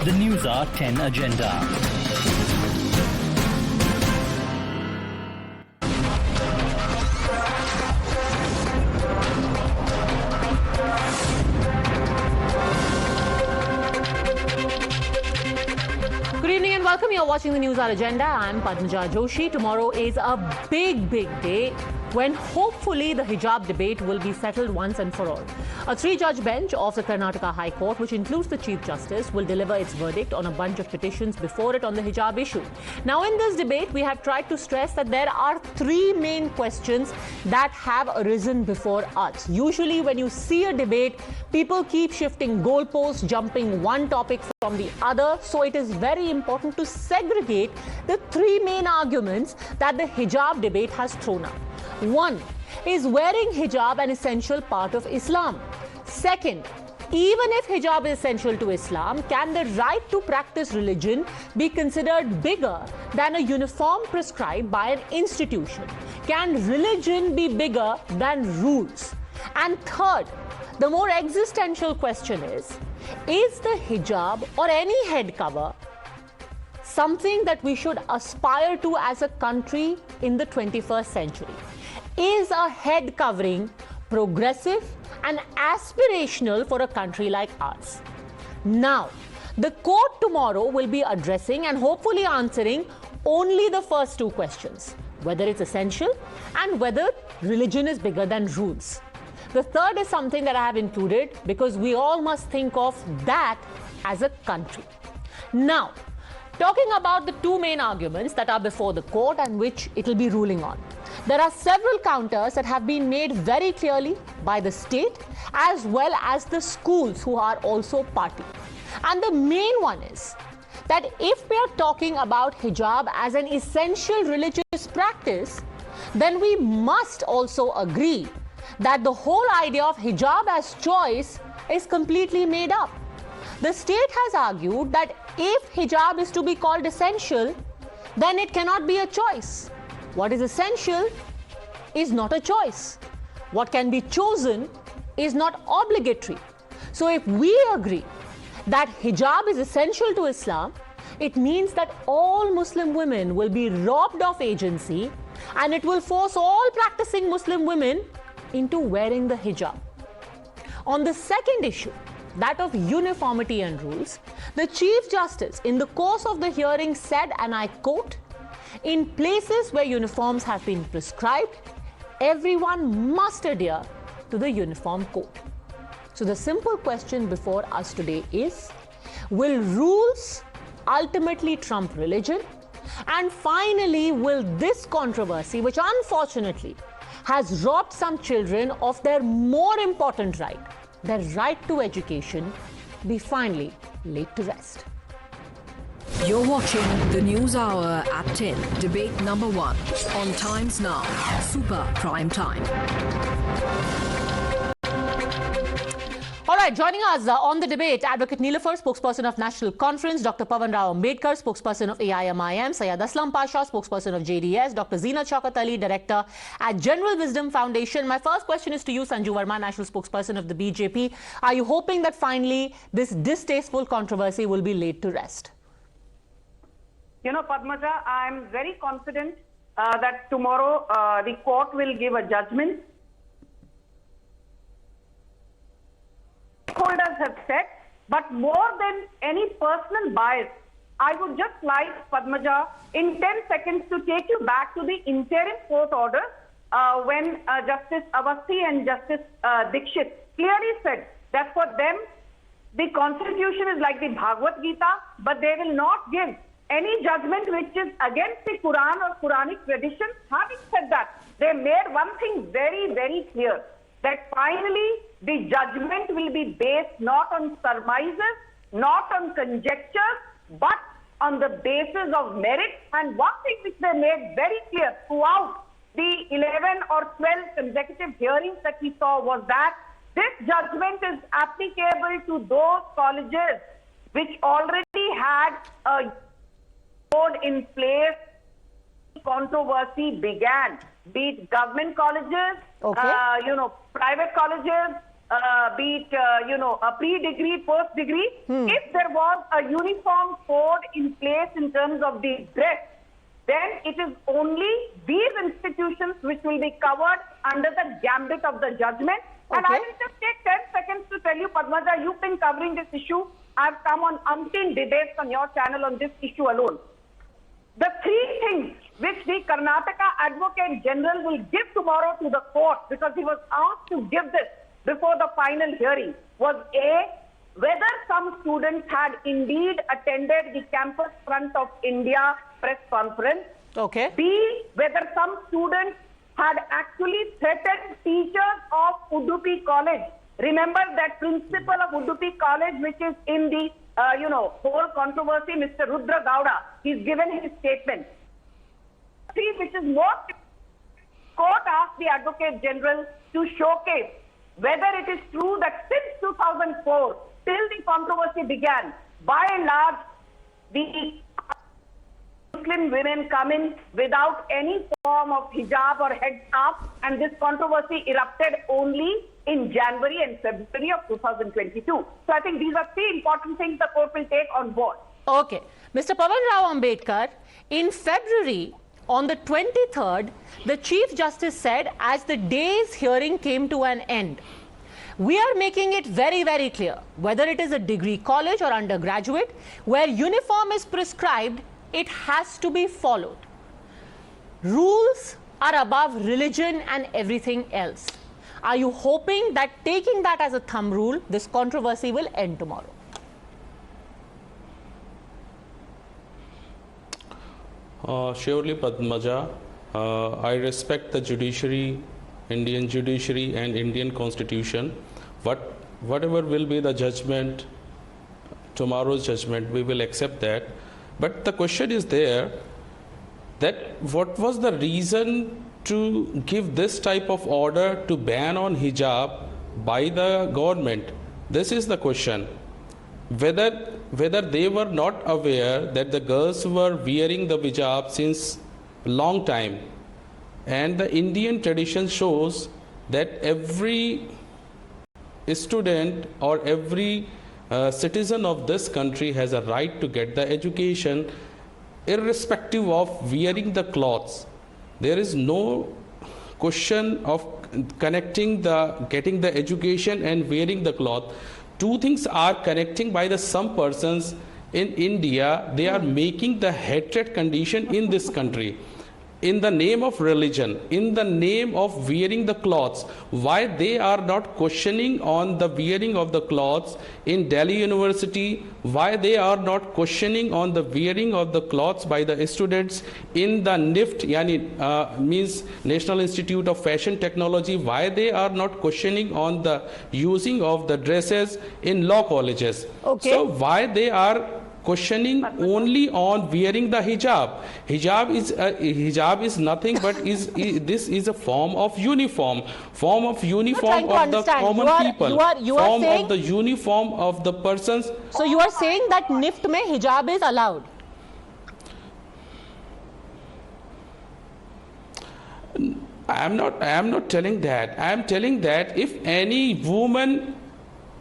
the NewsHour 10 agenda. Good evening and welcome. You're watching the NewsHour Agenda. I'm Padmaja Joshi. Tomorrow is a big day when hopefully the hijab debate will be settled once and for all. A three-judge bench of the Karnataka High Court, which includes the Chief Justice, will deliver its verdict on a bunch of petitions before it on the hijab issue. Now, in this debate, we have tried to stress that there are three main questions that have arisen before us. Usually, when you see a debate, people keep shifting goalposts, jumping one topic from the other. So it is very important to segregate the three main arguments that the hijab debate has thrown up. One, is wearing hijab an essential part of Islam? Second, even if hijab is essential to Islam, can the right to practice religion be considered bigger than a uniform prescribed by an institution? Can religion be bigger than rules? And third, the more existential question is the hijab or any head cover something that we should aspire to as a country in the 21st century? Is a head covering progressive and aspirational for a country like ours? Now, the court tomorrow will be addressing and hopefully answering only the first two questions, whether it's essential and whether religion is bigger than rules. The third is something that I have included because we all must think of that as a country. Now, talking about the two main arguments that are before the court and which it will be ruling on. There are several counters that have been made very clearly by the state as well as the schools who are also party. And the main one is that if we are talking about hijab as an essential religious practice, then we must also agree that the whole idea of hijab as choice is completely made up. The state has argued that if hijab is to be called essential, then it cannot be a choice. What is essential is not a choice. What can be chosen is not obligatory. So if we agree that hijab is essential to Islam, it means that all Muslim women will be robbed of agency and it will force all practicing Muslim women into wearing the hijab. On the second issue, that of uniformity and rules, the Chief Justice in the course of the hearing said, and I quote, "In places where uniforms have been prescribed, everyone must adhere to the uniform code." So the simple question before us today is, will rules ultimately trump religion? And finally, will this controversy, which unfortunately has robbed some children of their more important right, their right to education, be finally laid to rest? You're watching the News Hour at 10, debate number 1 on Times Now, Super Prime Time. All right, joining us on the debate, Advocate Neelofer, spokesperson of National Conference, Dr. Pawan Rao Ambedkar, spokesperson of AIMIM, Syed Aslam Pasha, spokesperson of JDS, Dr. Zina Chaukat Ali, director at General Wisdom Foundation. My first question is to you, Sanju Verma, national spokesperson of the BJP. Are you hoping that finally this distasteful controversy will be laid to rest? You know, Padmaja, I'm very confident that tomorrow the court will give a judgment. Holders have said, but more than any personal bias, I would just like, Padmaja, in 10 seconds to take you back to the interim court order when Justice Awasthi and Justice Dikshit clearly said that for them, the constitution is like the Bhagavad Gita, but they will not give any judgment which is against the Quran or Quranic tradition. Having said that, they made one thing very, very clear, that finally the judgment will be based not on surmises, not on conjectures, but on the basis of merit. And one thing which they made very clear throughout the 11 or 12 consecutive hearings that we saw was that this judgment is applicable to those colleges which already had a code in place. Controversy began, be it government colleges, private colleges, be it, a pre-degree, post-degree, if there was a uniform code in place in terms of the dress, then it is only these institutions which will be covered under the gambit of the judgment. And I will just take 10 seconds to tell you, Padmaja, you've been covering this issue. I've come on umpteen debates on your channel on this issue alone. The three things which the Karnataka Advocate General will give tomorrow to the court, because he was asked to give this before the final hearing, was A, whether some students had indeed attended the Campus Front of India press conference. Okay. B, whether some students had actually threatened teachers of Udupi College. Remember that principal of Udupi College, which is in the, whole controversy, Mr. Rudra Gowda, he's given his statement. See, which is more, court asked the Advocate General to showcase whether it is true that since 2004, till the controversy began, by and large, the Muslim women come in without any form of hijab or headscarf, and this controversy erupted only in January and February of 2022. So I think these are three important things the court will take on board. Okay. Mr. Pawan Rao Ambedkar, in February, on the 23rd, the Chief Justice said, as the day's hearing came to an end, we are making it very, very clear, whether it is a degree college or undergraduate, where uniform is prescribed, it has to be followed. Rules are above religion and everything else. Are you hoping that taking that as a thumb rule, this controversy will end tomorrow? Surely, Padmaja. I respect the judiciary, Indian judiciary and Indian constitution. But whatever will be the judgment, tomorrow's judgment, we will accept that. But the question is there that what was the reason to give this type of order to ban on hijab by the government? This is the question. Whether they were not aware that the girls were wearing the hijab since long time, and the Indian tradition shows that every student or every citizen of this country has a right to get the education irrespective of wearing the clothes. There is no question of getting the education and wearing the cloth. Two things are connecting by the some persons in India. They are making the hatred condition in this country. In the name of religion, in the name of wearing the clothes, why they are not questioning on the wearing of the clothes in Delhi University, why they are not questioning on the wearing of the clothes by the students in the NIFT, means National Institute of Fashion Technology, why they are not questioning on the using of the dresses in law colleges. Okay. So why they are questioning only on wearing the hijab? Hijab is nothing but this is a form of uniform of the common people, form of the uniform of the persons. So you are saying that NIFT mein hijab is allowed? I am not telling that. I am telling that if any woman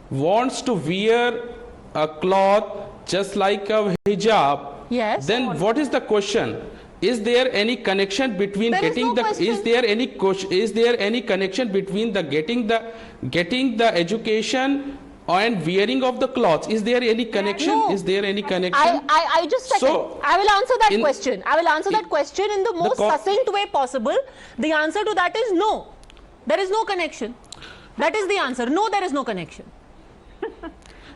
wants to wear a cloth just like a hijab, yes, then what is the question? Is there any connection between getting the is there any connection between the getting the education and wearing of the clothes? Is there any connection? No. Is there any connection? I just second. So, I will answer that question. I will answer that question in the most succinct way possible. The answer to that is no. There is no connection. That is the answer. No, there is no connection.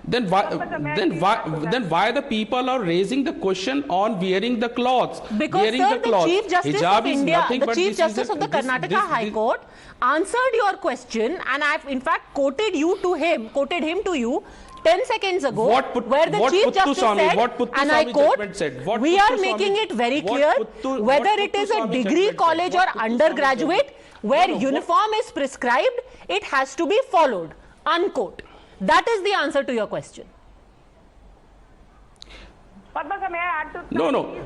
Then why the people are raising the question on wearing the clothes? Because wearing sir, the Chief Justice of India, the Chief Justice of the Karnataka High Court answered your question, and I have in fact quoted him to you 10 seconds ago, where the Chief Justice said, and I quote, we are making it very clear whether it is a degree college or undergraduate where uniform is prescribed, it has to be followed, unquote. That is the answer to your question. Padmaja, may I add to No.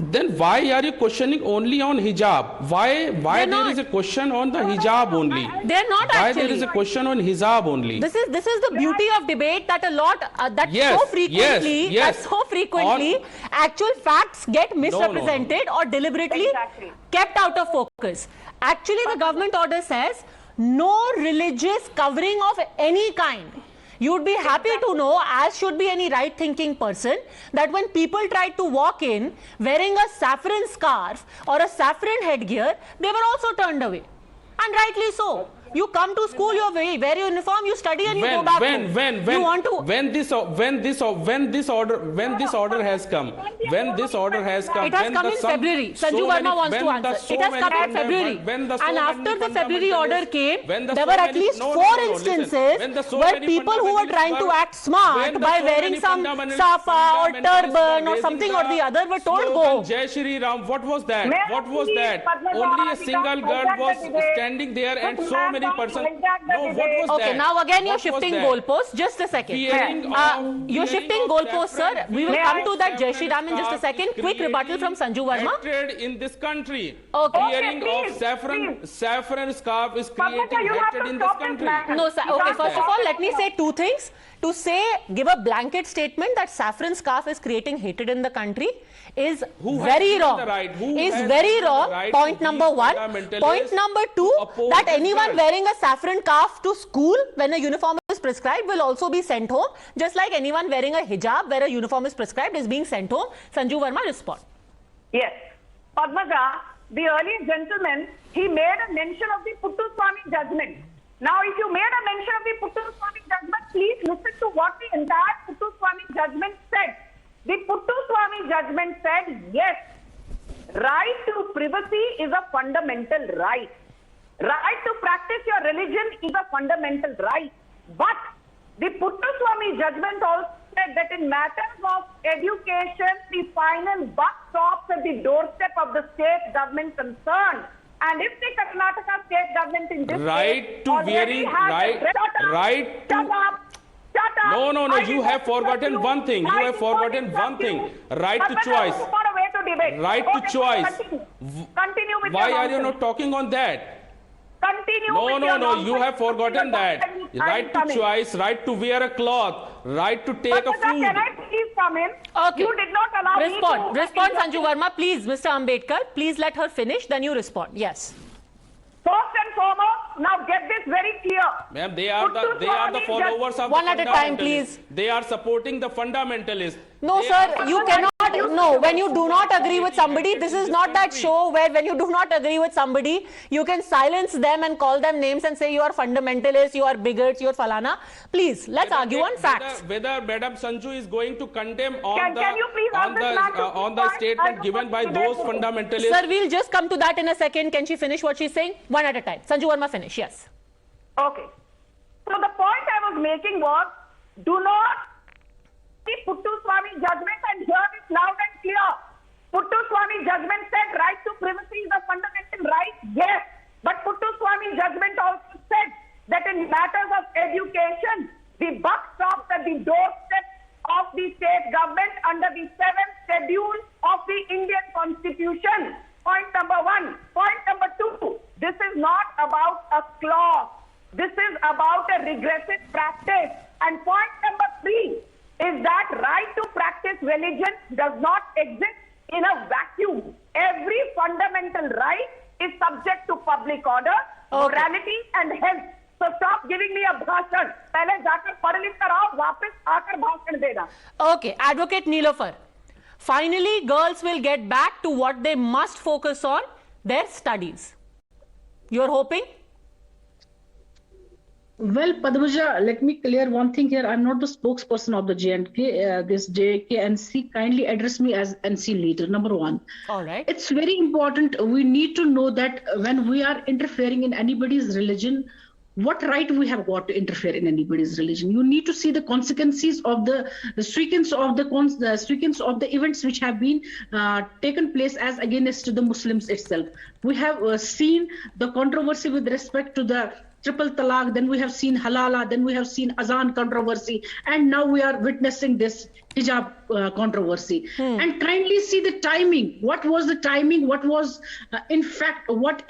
Then why are you questioning only on hijab? Why there is a question on the hijab only? They're not Why actually. there is a question on hijab only? This is the beauty of debate, that a lot Yes, so frequently yes. actual facts get misrepresented or deliberately Exactly. kept out of focus. Actually, the government order says no religious covering of any kind. You'd be happy to know, as should be any right-thinking person, that when people tried to walk in wearing a saffron scarf or a saffron headgear, they were also turned away. And rightly so. You come to school, you wear your uniform, you study, and you go back home. When this order has come, It has come in February. Sanju Verma wants to answer. It has come in February. And after the February order came, there were at least 4 instances where people who were trying to act smart by wearing some safa or turban or something or the other were told go home. Jai Shri Ram, what was that? What was that? Padmaja, Only a single girl was standing there and so many persons. No, what was that? Okay, now again you're What was shifting that? goalposts. Just a second. You're shifting goalposts, sir. We will come to that Jai Shri Ram in just a second. Quick rebuttal from Sanju Verma. Hatred in this country. Okay. Wearing Okay, of please. saffron scarf is creating Padmaja, you have hatred to in this stop this country. man. No, sir. Okay, first of all, let me say 2 things. To say, give a blanket statement that saffron scarf is creating hatred in the country is Who has very given wrong. the right? Who Is has very given the wrong. right Point to number these 1. fundamentalists Point number 2, to oppose that this anyone girl? wearing a saffron scarf to school when a uniform is prescribed will also be sent home. Just like anyone wearing a hijab where a uniform is prescribed is being sent home. Sanju Verma, respond. Yes. Padmaja, the earlier gentleman, he made a mention of the Puttaswamy judgment. Now, if you made a mention of the Puttaswamy judgment, please listen to what the entire Puttaswamy judgment said. The Puttaswamy judgment said, yes, right to privacy is a fundamental right. Right to practice your religion is a fundamental right. But the Puttaswamy judgment also said that in matters of education, the final buck stops at the doorstep of the state government concerned. And if the Karnataka state government in this Right case to already wearing, has right- a shut up, right to- shut up. No, I you will have not forgotten interrupt one thing. You I have will not forgotten interrupt one thing. you. Right to But choice. this is not a way to debate. Right to Okay, choice. Continue with Why your are you nonsense. not talking on that? Continue No, with no, your no, you nonsense. have forgotten that. I'm Right to coming. choice, right to wear a cloth, right to take a Padmaja, food. can I please come in? Okay. You did not allow me Respond. to... Respond, Sanju Verma. Please, Mr. Ambedkar, please let her finish. Then you respond. Yes. First and foremost, now get this very clear. Ma'am, they are the followers of One the at a time, fundamentalists. please. They are supporting the fundamentalists. No, They sir, are- you cannot. No, when you do not agree with somebody, this is not that show where when you do not agree with somebody, you can silence them and call them names and say you are fundamentalists, you are bigots, you are falana. Please, let's argue on facts. Whether Madam Sanju is going to condemn on Can you please ask this man to on the keep quiet? statement I given by don't those want to fundamentalists. Sir, we'll just come to that in a second. Can she finish what she's saying? One at a time. Sanju Verma, finish. Yes. Okay. So the point I was making was, do not see Puttaswamy judgment and hear this loud and clear. Puttaswamy judgment said right to privacy is a fundamental right. Yes. But Puttaswamy judgment also said that in matters of education, the buck stops at the doorstep of the state government under the 7th schedule of the Indian Constitution. Point number 1. Point number 2. This is not about a clause. This is about a regressive practice. And point number 3 is that right to practice religion does not exist in a vacuum. Every fundamental right is subject to public order, morality and health. So stop giving me a bhashan. पहले जाकर पढ़ लिख कर आओ, वापस आकर भाषण देना. Okay, Advocate Neelofar. Finally, girls will get back to what they must focus on, their studies. You're hoping? Well, Padmaja, let me clear one thing here. I'm not the spokesperson of the JNK. This JKNC kindly address me as NC leader, number 1. All right. It's very important. We need to know that when we are interfering in anybody's religion, what right we have got to interfere in anybody's religion. You need to see the consequences of the sequence of the events which have been taken place as against the Muslims itself. We have seen the controversy with respect to the triple talaq, then we have seen halala, then we have seen azan controversy, and now we are witnessing this hijab controversy. And kindly see the timing. What was the timing? What was, in fact, what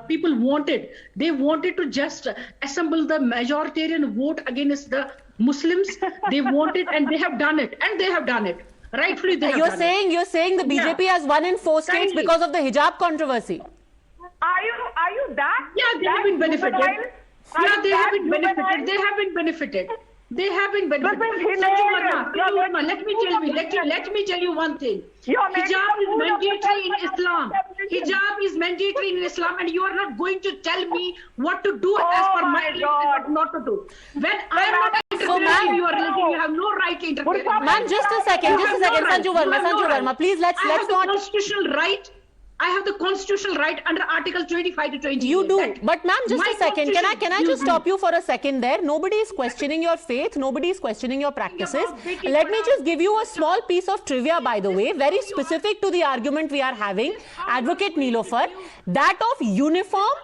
people wanted? They wanted to just assemble the majoritarian vote against the Muslims. They wanted, and they have done it. And they have done it. Rightfully, they have done it. You're saying the BJP has won in 4 states because of the hijab controversy. Are you that? Yeah, they have been benefited. Yeah, they have been benefited. They have been benefited. They have been benefited. Sanju Verma, let me tell you one thing. Hijab is mandatory in Islam. Hijab is mandatory in Islam, and you are not going to tell me what to do as per my religion, what not to do. When I am not interfering in your religion, you have no right to interfere. Ma'am, just a second, Sanju Verma, please let's not. I have the constitutional right. I have the constitutional right under Article 25 to 28. You do, but ma'am, just a second. Can I just stop you for a second there? Nobody is questioning your faith. Nobody is questioning your practices. Let me just give you a small piece of trivia, by the way, very specific to the argument we are having. Advocate Nilofer, that of uniform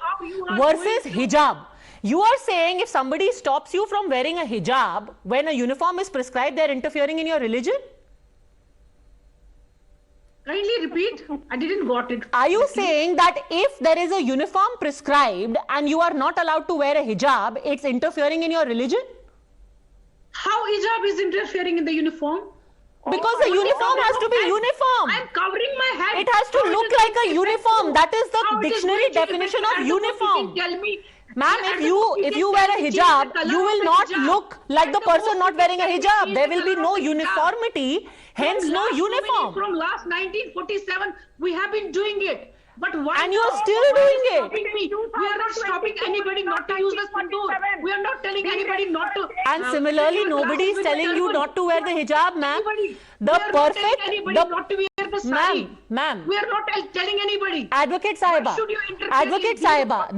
versus hijab. You are saying if somebody stops you from wearing a hijab when a uniform is prescribed, they are interfering in your religion? Kindly repeat. I didn't got it. Are you saying that if there is a uniform prescribed and you are not allowed to wear a hijab, it's interfering in your religion? How hijab is interfering in the uniform? Because the uniform has to be uniform. I'm covering my head. It has to look like a uniform. That is the dictionary definition of uniform. Tell me. Ma'am, if you wear a hijab, you will not look like the person not wearing a hijab. There will be no uniformity, hence no uniform. From last 1947, we have been doing it. But why? And you are still doing it. We are not stopping anybody not to use the sindoor. We are not telling anybody not to. And similarly, nobody is telling you not to wear the hijab, ma'am. The perfect, not to wear the sari. Ma'am. We are not telling anybody. Advocate Sahiba. Should you interfere Advocate in Sahiba.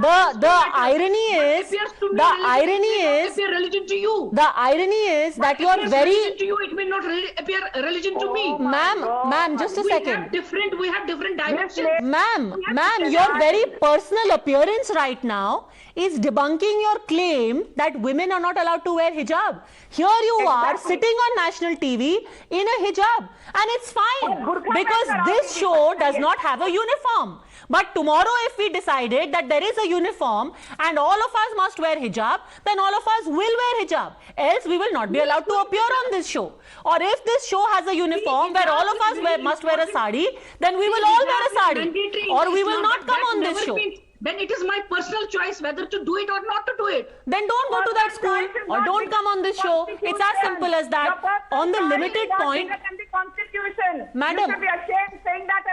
The irony is appear religion to you. The irony is that you are very. To you, it may not appear religion to me. Ma'am, just a second. We have different dimensions. Ma'am, your very personal appearance right now is debunking your claim that women are not allowed to wear hijab. Here you are sitting on national TV in a hijab, and it's fine because this show does not have a uniform. But tomorrow if we decided that there is a uniform and all of us must wear hijab, then all of us will wear hijab. Else we will not be allowed to appear on this show. Or if this show has a uniform where all of us must wear a sari, then we will all wear a sari. Or we will not come on this show. Then it is my personal choice whether to do it or not to do it. Then don't go to that school or don't come on this show. It's as simple as that. On the limited point, madam,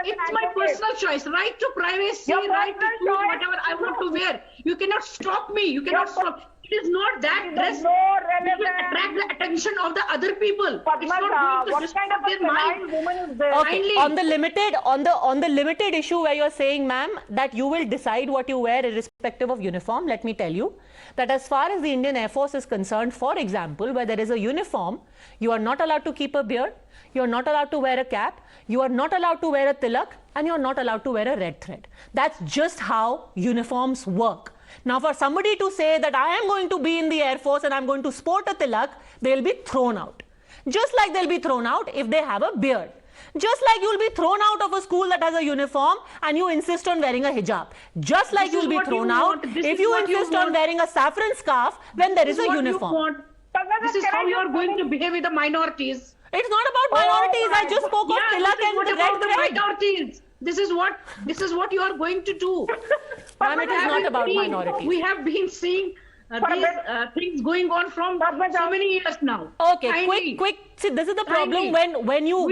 it's my personal choice. Right to privacy, right to choose whatever I want to wear. You cannot stop me. You cannot stop. It is not that dress to attract the attention of the other people. It's not going to disturb their mind. Okay, on the limited issue where you're saying, ma'am, that you will decide what you wear irrespective of uniform, let me tell you that as far as the Indian Air Force is concerned, for example, where there is a uniform, you are not allowed to keep a beard, you are not allowed to wear a cap, you are not allowed to wear a tilak, and you are not allowed to wear a red thread. That's just how uniforms work. Now, for somebody to say that I am going to be in the Air Force and I'm going to sport a tilak, they'll be thrown out. Just like they'll be thrown out if they have a beard. Just like you'll be thrown out of a school that has a uniform and you insist on wearing a hijab. Just like you'll be thrown out if you insist on wearing a saffron scarf when there is a uniform. This is how you are going to behave with the minorities. It's not about minorities. I just spoke of tilak and the red thread. Minorities. This is what you are going to do. Ma'am, it is not about minorities. We have been seeing these things going on from so many years now. Okay, quick. See, this is the problem when you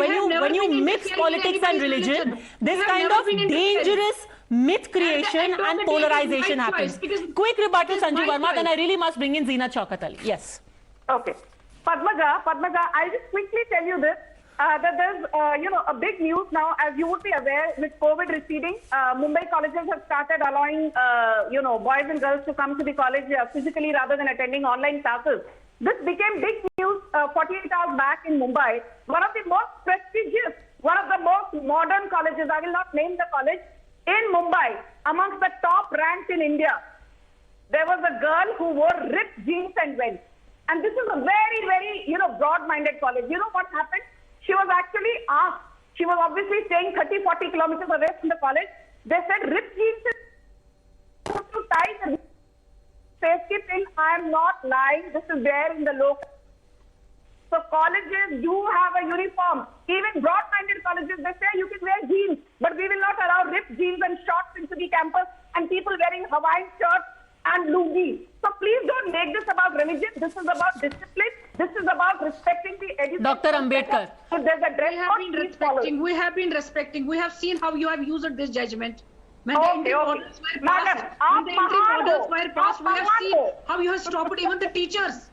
mix politics and religion. This kind of dangerous myth creation and polarization happens. Quick rebuttal, Sanju Verma. Then I really must bring in Zina Chaukat Ali. Yes. Okay, Padmaja, I'll just quickly tell you this. That there's, a big news now, as you would be aware, with COVID receding, Mumbai colleges have started allowing, boys and girls to come to the college physically rather than attending online classes. This became big news 48 hours back in Mumbai. One of the most prestigious, one of the most modern colleges, I will not name the college, in Mumbai, amongst the top ranks in India. there was a girl who wore ripped jeans and went. And this is a very, very, broad-minded college. You know what happened? She was actually asked. She was obviously staying 30, 40 kilometers away from the college. They said ripped jeans is too tight and safety pin. I am not lying. This is there in the local. So colleges do have a uniform. Even broad-minded colleges, they say you can wear jeans, but we will not allow ripped jeans and shorts into the campus and people wearing Hawaiian shirts and lungi. So please don't make this about religion. This is about discipline. This is about respecting the education. Dr. Ambedkar. So there's a dress code. We have been respecting. We have seen how you have used this judgment. When the Okay, entry okay. orders were Madam, passed, when the entry orders were passed, we have seen how you have stopped even the teachers.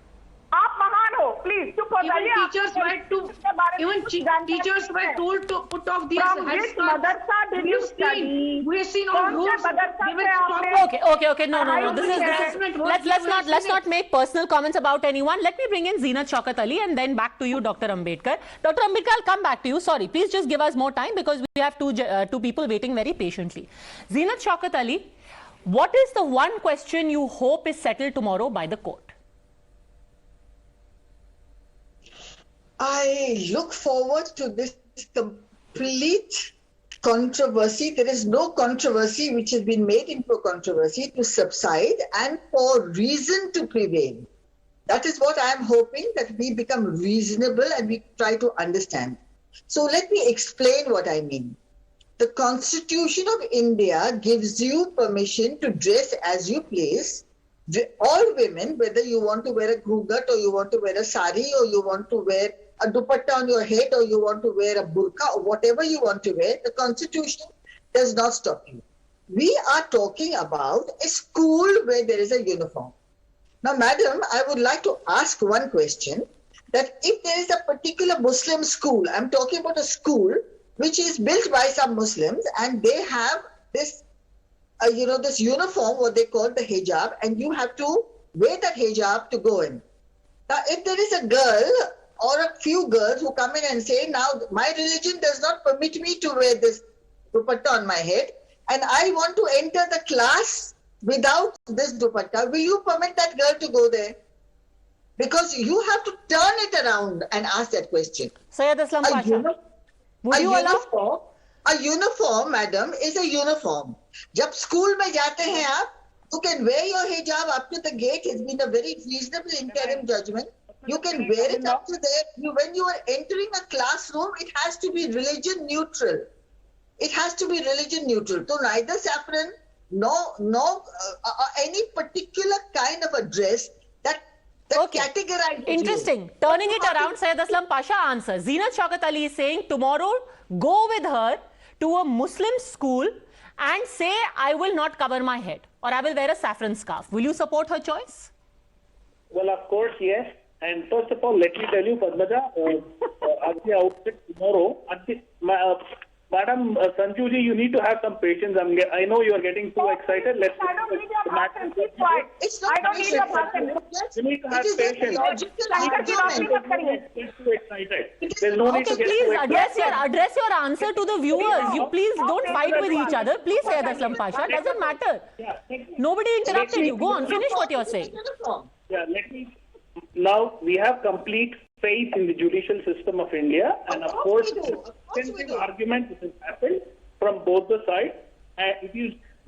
आप महान हो, please चुप हो जाइए. Even teachers were told to put off these From which headscarves. madrasa did you study? We have seen on roads. They were stopped. Okay. No. This is let's not make personal comments about anyone. Let me bring in Zeenat Shaukat Ali and then back to you, Dr. Ambedkar. Dr. Ambedkar, I'll come back to you. Sorry, please just give us more time because we have two people waiting very patiently. Zeenat Shaukat Ali, what is the one question you hope is settled tomorrow by the court? I look forward to this complete controversy. There is no controversy which has been made into a controversy to subside and for reason to prevail. That is what I am hoping, that we become reasonable and we try to understand. So let me explain what I mean. The Constitution of India gives you permission to dress as you please. All women, whether you want to wear a ghoogat or you want to wear a sari or you want to wear a dupatta on your head or you want to wear a burqa or whatever you want to wear, the Constitution does not stop you. We are talking about a school where there is a uniform. Now, madam, I would like to ask one question, that if there is a particular Muslim school, I'm talking about a school which is built by some Muslims and they have this this uniform, what they call the hijab, and you have to wear that hijab to go in. Now, if there is a girl or a few girls who come in and say, now my religion does not permit me to wear this dupatta on my head, and I want to enter the class without this dupatta, will you permit that girl to go there? Because you have to turn it around and ask that question. Sayyid Aslam Pasha, would you allow? A uniform, madam, is a uniform. Jab school mein jate hain aap, you can wear your hijab up to the gate. It's been a very reasonable interim judgment. You can wear it up to there. When you are entering a classroom, it has to be religion neutral. It has to be religion neutral. So neither saffron, no any particular kind of a dress that categorizes. Interesting. You. Turning it around, Sayyid Aslam Pasha answers. Zeenat Shaukat Ali is saying tomorrow, go with her to a Muslim school and say, I will not cover my head or I will wear a saffron scarf. Will you support her choice? Well, of course, yes. And first of all, let me tell you, Padmaja, at the outset tomorrow, Madam Sanjuji, you need to have some patience. I know you are getting too excited. I don't need your passion. Keep quiet. I don't need your passion. You need to have patience. Get too excited. There's no need to get please too excited. address your answer to the viewers. You please don't fight with each other. Please, Sayyid Aslam Pasha. Doesn't matter. Nobody interrupted you. Go on. Finish what you're saying. Yeah, now we have complete faith in the judicial system of India, and of course, extensive argument has happened from both the sides. And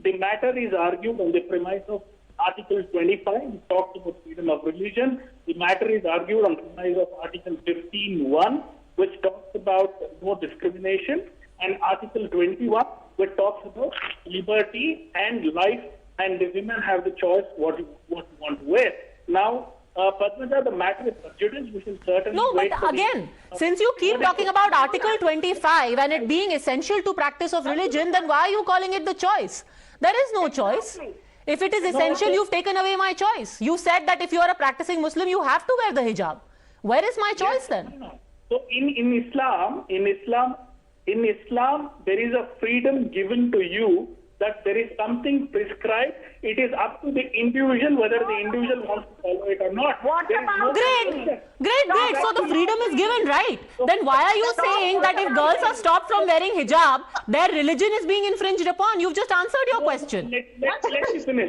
the matter is argued on the premise of Article 25, which talks about freedom of religion. The matter is argued on the premise of Article 15(1), which talks about no discrimination, and Article 21, which talks about liberty and life, and the women have the choice what you want to wear. Now, Padmaja, the matter is prejudice. We should certainly wait. But again, since you keep talking about Article 25 and it being essential to practice of religion, then why are you calling it the choice? There is no choice. If it is essential, you've taken away my choice. You said that if you are a practicing Muslim, you have to wear the hijab. Where is my choice then? No. So in Islam, there is a freedom given to you that there is something prescribed. It is up to the individual whether the individual wants to follow it or not. Great. So the freedom is given, right? Then why are you saying that if girls are stopped from wearing hijab, their religion is being infringed upon? You've just answered your question. Let me finish.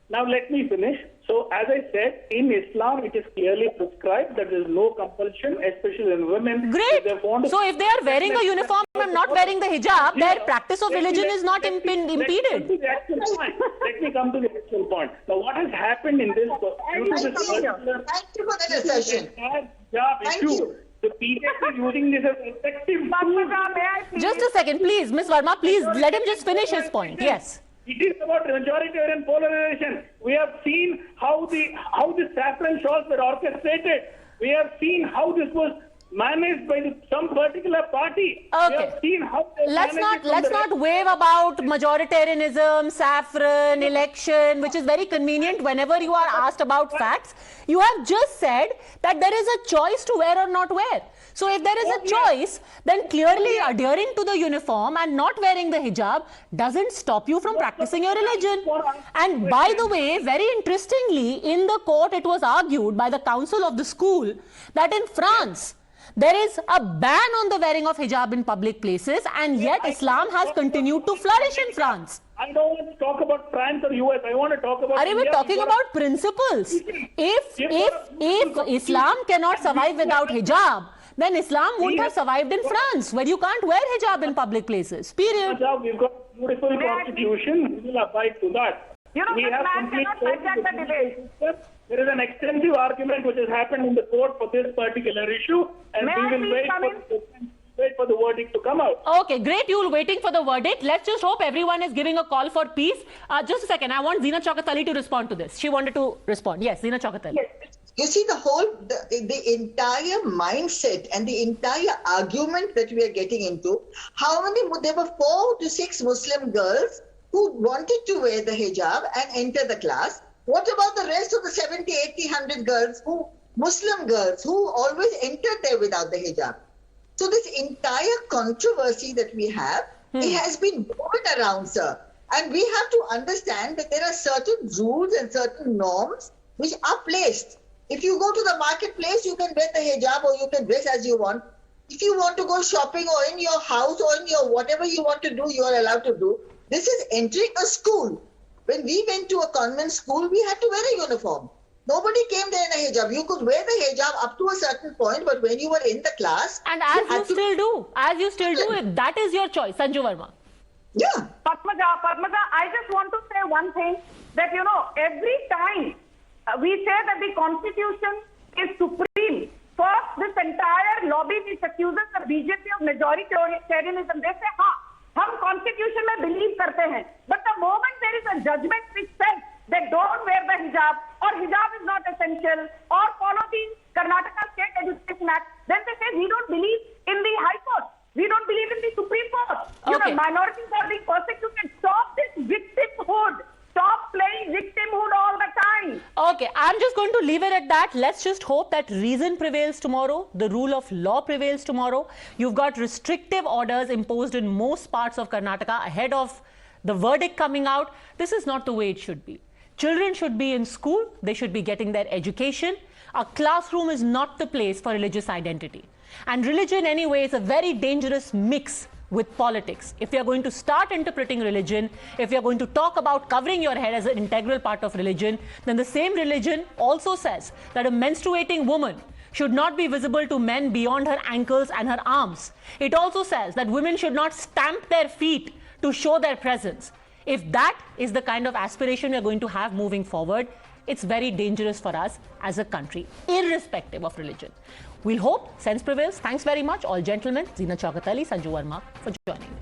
Now let me finish. So as I said, in Islam it is clearly prescribed that there is no compulsion, especially in women. Great. So if they are wearing a uniform and not wearing the hijab, their practice of religion is not impeded. Let me come to the actual point. Now what has happened in this Thank you for the discussion. issue, the BJP is using this as effective tool. Just a second, please, Ms. Verma, please let him just finish his point. Yes. It is about majoritarian polarization. We have seen how the saffron shawls were orchestrated. We have seen how this was managed by some particular party. Okay. We have seen how let's not wave about majoritarianism, saffron, election, which is very convenient whenever you are asked about facts. You have just said that there is a choice to wear or not wear. So if there is a choice, then clearly adhering to the uniform and not wearing the hijab doesn't stop you from practicing your religion. And by the way, very interestingly, in the court it was argued by the council of the school that in France, there is a ban on the wearing of hijab in public places, and yet Islam has continued to flourish in France. I don't want to talk about France or US. I want to talk about India. We're talking about principles. If Islam cannot survive without hijab, then Islam wouldn't have survived in France, where you can't wear hijab in public places. Period. We've got a beautiful constitution. We will abide to that. We have complete the debate. There is an extensive argument which has happened in the court for this particular issue, and we will wait for the verdict to come out. Okay, great. You're waiting for the verdict. Let's just hope everyone is giving a call for peace. Just a second. I want Zina Chaukhatali to respond to this. She wanted to respond. Yes, Zina Chaukhatali. Yes. You see, the entire mindset and the entire argument that we are getting into, there were 4 to 6 Muslim girls who wanted to wear the hijab and enter the class. What about the rest of the 70, 80, 100 girls, Muslim girls, who always entered there without the hijab? So this entire controversy that we have, it has been going around, sir. And we have to understand that there are certain rules and certain norms which are placed. If you go to the marketplace, you can wear the hijab or you can dress as you want. If you want to go shopping or in your house or in your whatever you want to do, you are allowed to do. This is entering a school. When we went to a convent school, we had to wear a uniform. Nobody came there in a hijab. You could wear the hijab up to a certain point, but when you were in the class... And as you still do, if that is your choice. Sanju Verma. Yeah. Padmaja, I just want to say one thing, that, every time we say that the constitution is supreme, first this entire lobby which accuses the BJP of majoritarianism, they say, हम constitution में believe करते हैं. But the moment there is a judgment which says that don't wear the hijab or hijab is not essential or follow the Karnataka State Education Act, then they say we don't believe in the High Court. We don't believe in the Supreme Court. Okay. Minorities are being persecuted. Stop this victimhood. Stop playing victimhood all the time. Okay, I'm just going to leave it at that. Let's just hope that reason prevails tomorrow. The rule of law prevails tomorrow. You've got restrictive orders imposed in most parts of Karnataka ahead of the verdict coming out. This is not the way it should be. Children should be in school. They should be getting their education. A classroom is not the place for religious identity. And religion, anyway, is a very dangerous mix with politics. If we are going to start interpreting religion, if we are going to talk about covering your head as an integral part of religion, then the same religion also says that a menstruating woman should not be visible to men beyond her ankles and her arms. It also says that women should not stamp their feet to show their presence. If that is the kind of aspiration we are going to have moving forward, it's very dangerous for us as a country, irrespective of religion. We'll hope sense prevails. Thanks very much, all gentlemen. Zina Chaukhatali, Sanju Verma for joining me.